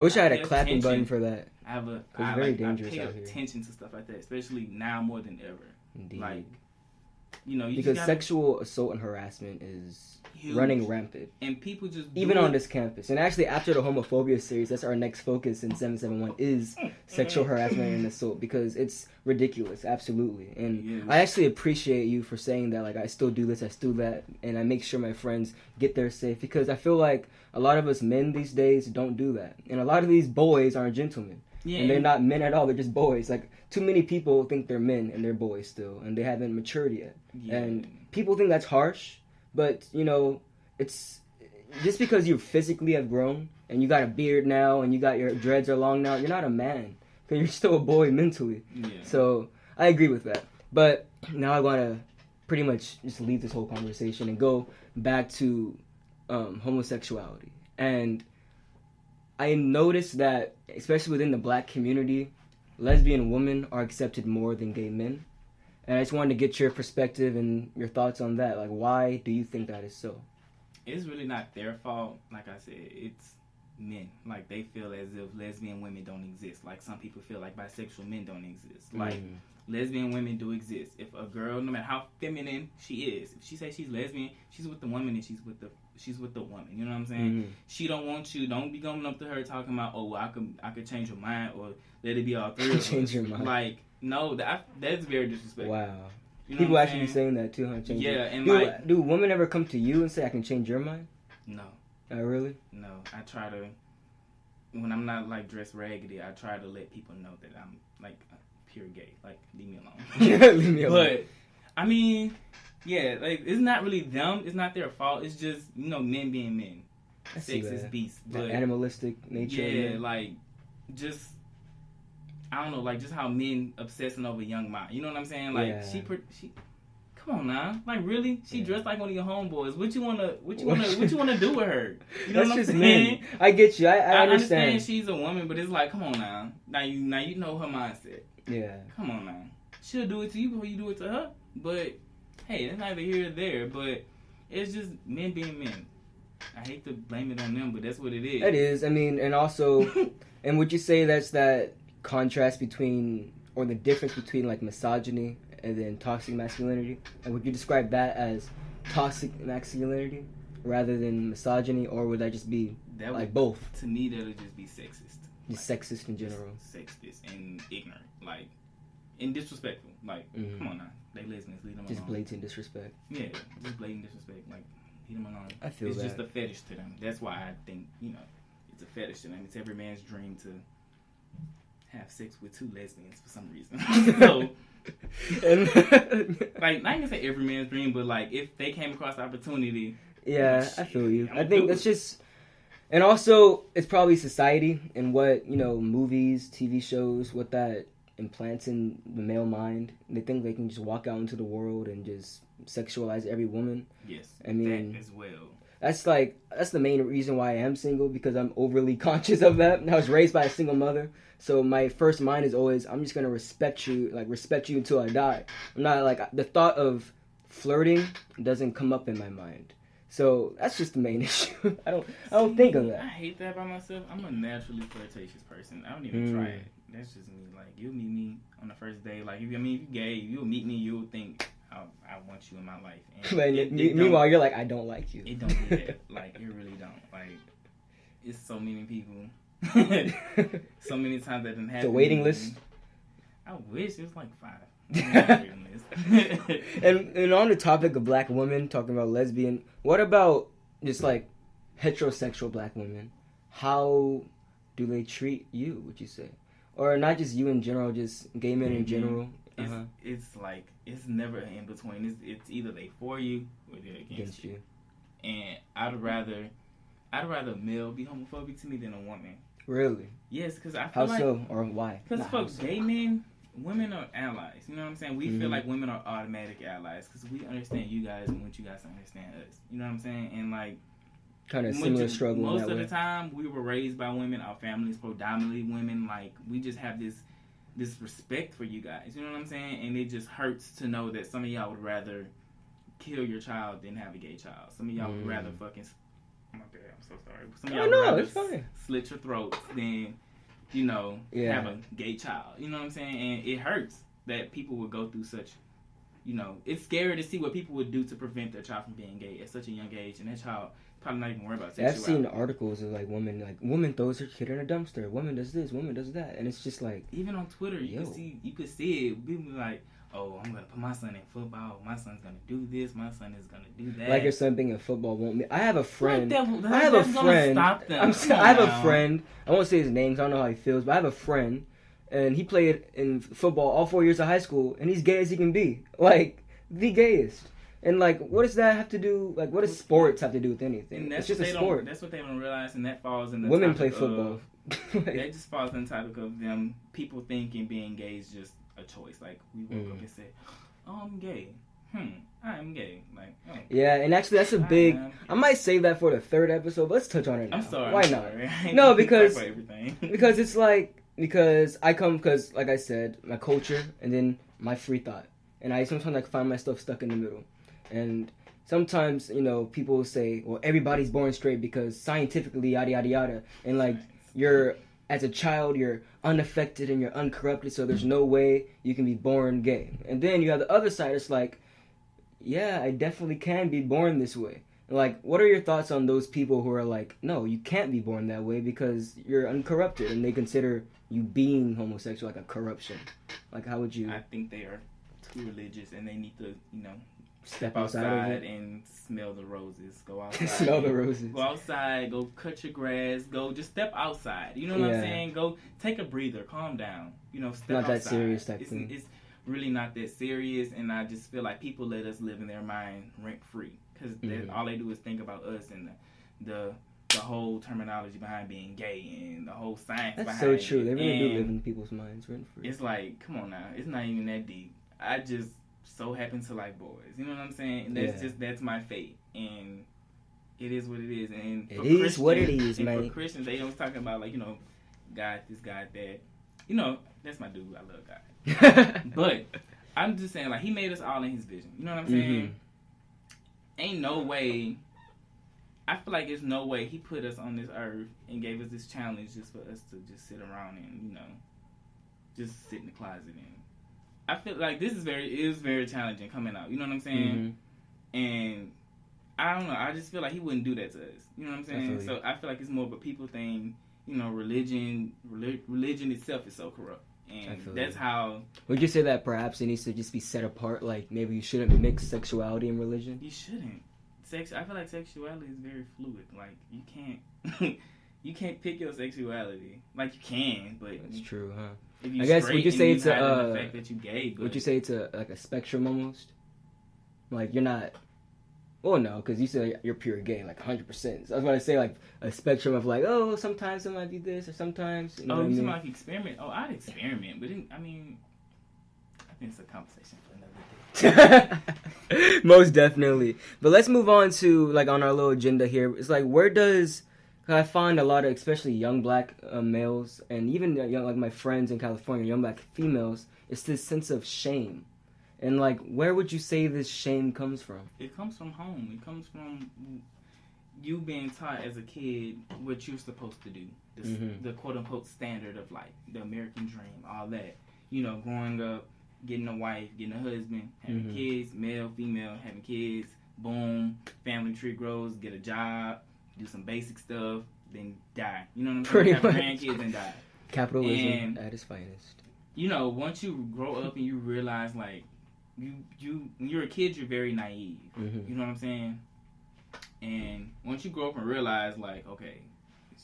I wish I had a pay clapping button attention. for that. It's very I dangerous pay out here. attention to stuff like that, especially now more than ever. Indeed. Like, you know, you because just gotta, sexual assault and harassment is huge. running rampant. And people just even on this campus. And actually, after the homophobia series, that's our next focus in 771 is sexual harassment and assault because it's ridiculous, absolutely. And I actually appreciate you for saying that. Like, I still do this, I still that, and I make sure my friends get there safe because I feel like a lot of us men these days don't do that, and a lot of these boys aren't gentlemen. Yeah, and they're not men at all. They're just boys. Like, too many people think they're men and they're boys still, and they haven't matured yet. Yeah. And people think that's harsh, but, you know, it's just because you physically have grown and you got a beard now and you got your dreads are long now, you're not a man. Because you're still a boy mentally. Yeah. So, I agree with that. But now I want to pretty much just leave this whole conversation and go back to homosexuality. And I noticed that, especially within the black community, lesbian women are accepted more than gay men. And I just wanted to get your perspective and your thoughts on that. Like, why do you think that is so? It's really not their fault. Like I said, it's men. Like, they feel as if lesbian women don't exist. Like, some people feel like bisexual men don't exist. Like, lesbian women do exist. If a girl, no matter how feminine she is, if she says she's lesbian, she's with the woman and she's with the woman. You know what I'm saying? She don't want you. Don't be going up to her talking about, oh, well, I could change your mind or let it be all three of us. Change your mind. Like, no, that's very disrespectful. Wow. You know people actually be saying that too, huh? And do women ever come to you and say, I can change your mind? No. Oh, really? No. I try to, when I'm not, like, dressed raggedy, I try to let people know that I'm, like, pure gay. Like, leave me alone. Leave me alone. But, I mean, yeah, like, it's not really them. It's not their fault. It's just, you know, men being men. Sexist beasts. But animalistic nature. Yeah, like, just, I don't know, like, just how men obsessing over young mind. You know what I'm saying? Like, she come on now. Like, really? She dressed like one of your homeboys. What you wanna do with her? You know That's what I'm just saying? Men. I get you. I understand. She's a woman, but it's like, come on now. Now you know her mindset. Yeah. Come on now. She'll do it to you before you do it to her. But hey, it's neither here or there. But it's just men being men. I hate to blame it on them, but that's what it is. It is. I mean, and also, and would you say that's that contrast between, or the difference between, like, misogyny and then toxic masculinity? And would you describe that as toxic masculinity rather than misogyny, or would that just be both? To me, that would just be sexist. Just like, sexist in general. Sexist and ignorant, like, and disrespectful. Like, come on now, they lesbians, leave them alone. Just blatant disrespect. Yeah, just blatant disrespect. Like, leave them alone. I feel it's that. It's just a fetish to them. That's why I think, you know, it's a fetish to them. It's every man's dream to have sex with two lesbians for some reason. So, like, not even say every man's dream, but, like, if they came across the opportunity. Yeah, I feel you. I think that's just, and also it's probably society and what, you know, movies, TV shows, what that implants in the male mind. They think they can just walk out into the world and just sexualize every woman. Yes, I mean, that as well. That's the main reason why I am single, because I'm overly conscious of that. I was raised by a single mother, so my first mind is always, I'm just gonna respect you until I die. I'm not, like, the thought of flirting doesn't come up in my mind. So that's just the main issue. I don't think of that. I hate that about myself. I'm a naturally flirtatious person. I don't even try it. That's just me. Like, you'll meet me on the first day. Like, if you're gay, you'll meet me, you'll think I want you in my life. And meanwhile, you're like, I don't like you. It don't do that. Like, it really don't. Like, it's so many people. So many times that didn't happen. The waiting list? I wish it was like 5. And on the topic of black women, talking about lesbian, what about just, like, heterosexual black women? How do they treat you, would you say? Or not just you in general, just gay men in general? It's like, it's never in between. It's either they for you or they're against you. And I'd rather a male be homophobic to me than a woman. Really? Yes, because I feel how so, or why? Because folks, gay men, women are allies. You know what I'm saying? We feel like women are automatic allies because we understand you guys and want you guys to understand us. You know what I'm saying? And, like, kind of similar struggle. Most of the time, we were raised by women. Our families predominantly women. Like, we just have this respect for you guys. You know what I'm saying? And it just hurts to know that some of y'all would rather kill your child than have a gay child. Some of y'all would rather fucking my bad, I'm so sorry. Some of y'all no, rather it's fine. Slit your throats than, have a gay child. You know what I'm saying? And it hurts that people would go through such, it's scary to see what people would do to prevent their child from being gay at such a young age, and that child probably not even worried about sexuality. I've seen articles of woman throws her kid in a dumpster, woman does this, woman does that, and it's just like, even on Twitter, you could see it. People be like, oh, I'm gonna put my son in football. My son's gonna do this. My son is gonna do that. Like your son being in football won't be. I have a friend. I have a friend. I have a friend. I won't say his name. So I don't know how he feels, but I have a friend, and he played in football all 4 years of high school, and he's gay as he can be, like the gayest. And like, what does that have to do? Like, what does sports have to do with anything? It's just a sport. That's what they don't realize, and that falls in the women play football. That just falls in the topic of them people thinking being gay is just a choice. Like we woke up and said, "Oh, I'm gay. I'm gay." Like, oh. Yeah, and actually, that's a big. I might save that for the third episode. But let's touch on it now. I'm sorry. Why not? No, because it's like because like I said, my culture and then my free thought, and I sometimes find myself stuck in the middle, and sometimes people will say, well, everybody's born straight because scientifically yada yada yada, and like you're. As a child, you're unaffected and you're uncorrupted, so there's no way you can be born gay. And then you have the other side, it's like, yeah, I definitely can be born this way. Like, what are your thoughts on those people who are like, no, you can't be born that way because you're uncorrupted, and they consider you being homosexual like a corruption? Like, how would you... I think they are too religious, and they need to, step outside and smell the roses. Go outside. Smell the roses. Go outside. Go cut your grass. Go just step outside. You know what I'm saying? Go take a breather. Calm down. Step outside. Not that serious type thing. It's really not that serious, and I just feel like people let us live in their mind rent free because all they do is think about us and the whole terminology behind being gay and the whole science behind it. That's so true. They really do live in people's minds rent free. It's like, come on now. It's not even that deep. I just so happen to like boys. You know what I'm saying? And that's my fate. And it is what it is. And it is what it is, man. For Christians, they always talking about like, God this, God that. That's my dude. I love God. But I'm just saying, like, he made us all in his vision. You know what I'm saying? Ain't no way. I feel like there's no way he put us on this earth and gave us this challenge just for us to just sit around and, just sit in the closet and I feel like this is very challenging coming out. You know what I'm saying? And I don't know. I just feel like he wouldn't do that to us. You know what I'm saying? So I feel like it's more of a people thing. Religion itself is so corrupt, and that's how. Would you say that perhaps it needs to just be set apart? Like maybe you shouldn't mix sexuality and religion. You shouldn't. I feel like sexuality is very fluid. Like you can't. You can't pick your sexuality. Like you can, but that's true, huh? I guess would you say it's the fact that you gay? Would you say it's like a spectrum almost? Like you're not. Well, no, because you said you're pure gay, like 100%. So I was going to say like a spectrum of like, oh, sometimes it might be this, or sometimes. You know what I mean? Like experiment. Oh, I'd experiment, but I think it's a conversation for another day. Most definitely. But let's move on to like on our little agenda here. It's like where does I find a lot of, especially young black males, and even young, like my friends in California, young black females, it's this sense of shame. And, like, where would you say this shame comes from? It comes from home. It comes from you being taught as a kid what you're supposed to do. The quote-unquote standard of life, the American dream, all that. Growing up, getting a wife, getting a husband, having kids, male, female, having kids, boom, family tree grows, get a job, do some basic stuff, then die. You know what I'm saying? Pretty have much. Grandkids and die. Capitalism at its finest. Once you grow up and you realize, like, you when you're a kid, you're very naive. You know what I'm saying? And once you grow up and realize, like, okay,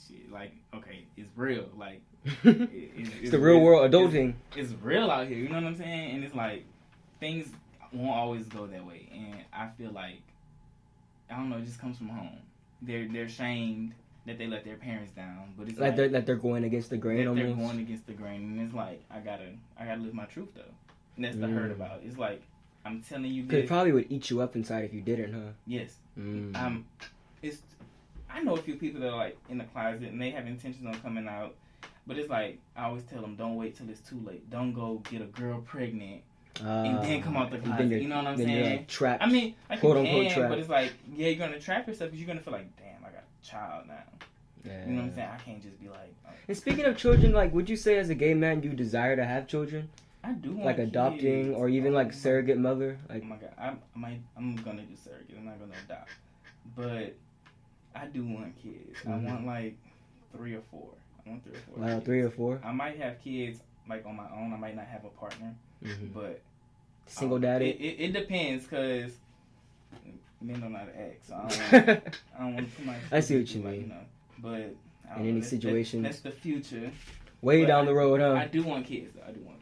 shit, like, okay, it's real. Like, it's the real world adulting. It's real out here. You know what I'm saying? And it's like things won't always go that way. And I feel like I don't know. It just comes from home. They're shamed that they let their parents down, but it's like they're going against the grain. They're going against the grain, and it's like I gotta live my truth though. And that's the hurt about it. It's like, I'm telling you this. Because it probably would eat you up inside if you didn't, huh? Yes. I know a few people that are, like, in the closet, and they have intentions on coming out. But it's like, I always tell them, don't wait till it's too late. Don't go get a girl pregnant and then come out the closet. You know what I'm saying? You're, like, trapped. I mean, quote-unquote trapped. But it's like, yeah, you're going to trap yourself because you're going to feel like, damn, I got to child now. Yeah. You know what I'm saying? I can't just be like. And speaking of children, like, would you say as a gay man you desire to have children? I do want like adopting kids. Or even like surrogate mother. Like, oh my god, I'm gonna do surrogate. I'm not gonna adopt, but I do want kids. I want like 3 or 4. I want 3 or 4. Wow, kids. 3 or 4. I might have kids like on my own. I might not have a partner, but single daddy. It depends because men don't know how to act. So I don't want to put my. I see what you mean. You know, but in any situation, that's the future. Way down the road, huh? I do want kids. Though. I do want kids.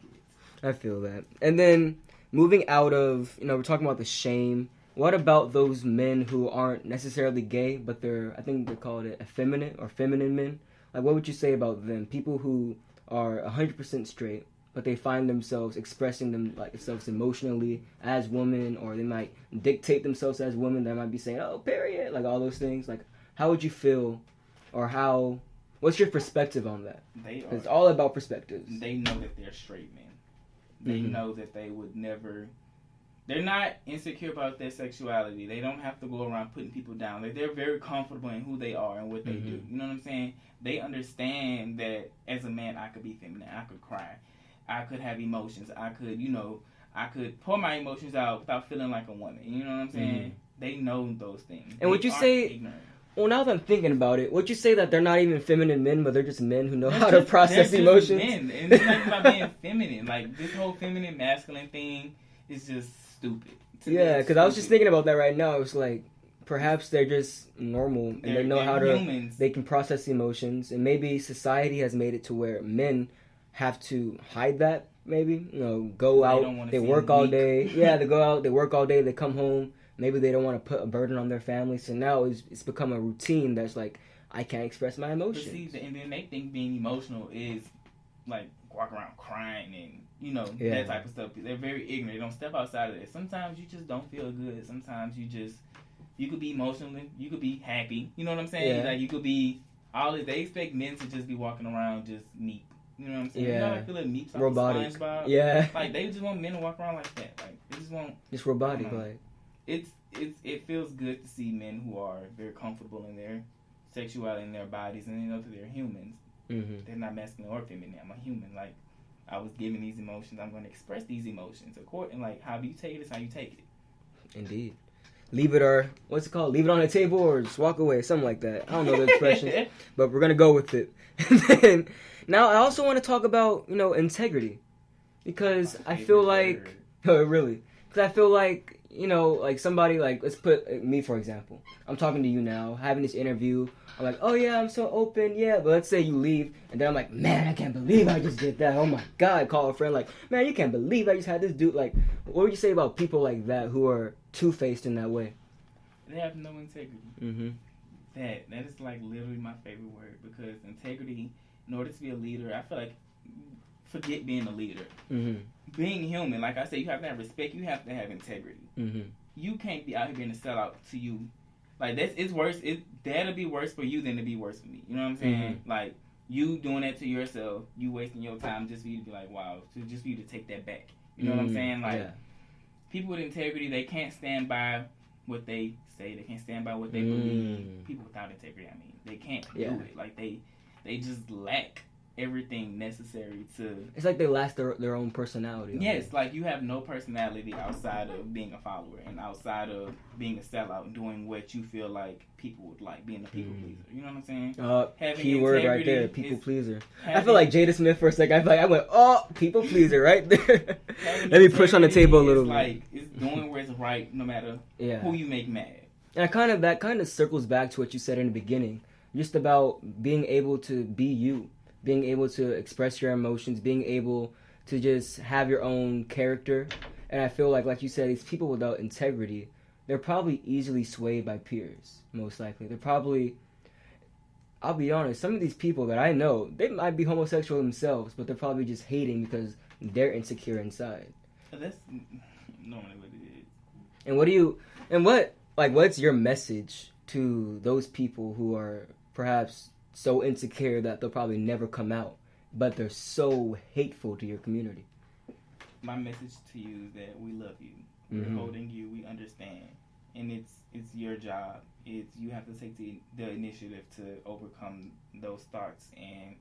I feel that. And then moving out of, we're talking about the shame. What about those men who aren't necessarily gay, but I think they call it effeminate or feminine men? Like, what would you say about them? People who are 100% straight, but they find themselves expressing themselves emotionally as women, or they might dictate themselves as women. They might be saying, "Oh, period," like all those things. Like, how would you feel, or what's your perspective on that? It's all about perspectives. They know that they're straight men. They know that they would never. They're not insecure about their sexuality. They don't have to go around putting people down. They're very comfortable in who they are and what they do. You know what I'm saying? They understand that as a man, I could be feminine. I could cry. I could have emotions. I could, I could pour my emotions out without feeling like a woman. You know what I'm saying? They know those things. And would you say, ignorant. Well, now that I'm thinking about it, would you say that they're not even feminine men, but they're just men who know how to process emotions? Men. And it's not about being feminine. Like, this whole feminine, masculine thing is just stupid. Yeah, because I was just thinking about that right now. It's like, perhaps they're just normal and they know how to. Humans. They can process emotions, and maybe society has made it to where men have to hide that. Maybe go out. They work all day. Yeah, they go out. They work all day. They come home. Maybe they don't want to put a burden on their family. So now it's become a routine that's like, I can't express my emotions. But see, and then they think being emotional is like walk around crying and that type of stuff. They're very ignorant. They don't step outside of it. Sometimes you just don't feel good. Sometimes you could be emotional. You could be happy. You know what I'm saying? Yeah. Like you could be they expect men to just be walking around just meek. You know what I'm saying? Yeah. You know how I feel like meek's robotic. SpongeBob? Yeah. Like they just want men to walk around like that. Like they just want just robotic like. It feels good to see men who are very comfortable in their sexuality in their bodies, and they know that they're humans. They're not masculine or feminine. I'm a human. Like I was given these emotions. I'm going to express these emotions according. Like how you take it is how you take it. Indeed. Leave it what's it called? Leave it on the table or just walk away, something like that. I don't know the expression, but we're gonna go with it. And then now I also want to talk about integrity, because I feel like really, because I feel like. Like somebody, like, let's put me, for example. I'm talking to you now, having this interview. I'm like, oh, yeah, I'm so open, yeah. But let's say you leave, and then I'm like, man, I can't believe I just did that. Oh, my God. Call a friend, like, man, you can't believe I just had this dude. Like, what would you say about people like that who are two-faced in that way? They have no integrity. That is, like, literally my favorite word. Because integrity, in order to be a leader, I feel like, forget being a leader. Being human, like I said, you have to have respect. You have to have integrity. You can't be out here being a sellout to you. Like it's worse. That'll be worse for you than to be worse for me. You know what I'm saying? Like you doing that to yourself, you wasting your time just for you to be like, wow, just for you to take that back. You know what I'm saying? Like people with integrity, they can't stand by what they say. They can't stand by what they believe. People without integrity, I mean, they can't do it. Like they just lack everything necessary to. It's like they lack their own personality. Yes, like you have no personality outside of being a follower and outside of being a sellout and doing what you feel like people would like, being a people pleaser. You know what I'm saying? Keyword right there, people pleaser. I feel like Jada Smith for a second. I went, oh, people pleaser right there. Let me push on the table a little bit. Like it's doing where it's right, no matter who you make mad. And that kind of circles back to what you said in the beginning, just about being able to be you. Being able to express your emotions, being able to just have your own character. And I feel like you said, these people without integrity, they're probably easily swayed by peers, most likely. They're probably, I'll be honest, some of these people that I know, they might be homosexual themselves, but they're probably just hating because they're insecure inside. That's normally what it is. And what's your message to those people who are perhaps so insecure that they'll probably never come out, but they're so hateful to your community? My message to you is that we love you. We're holding you. We understand. and it's your job. It's you have to take the initiative to overcome those thoughts and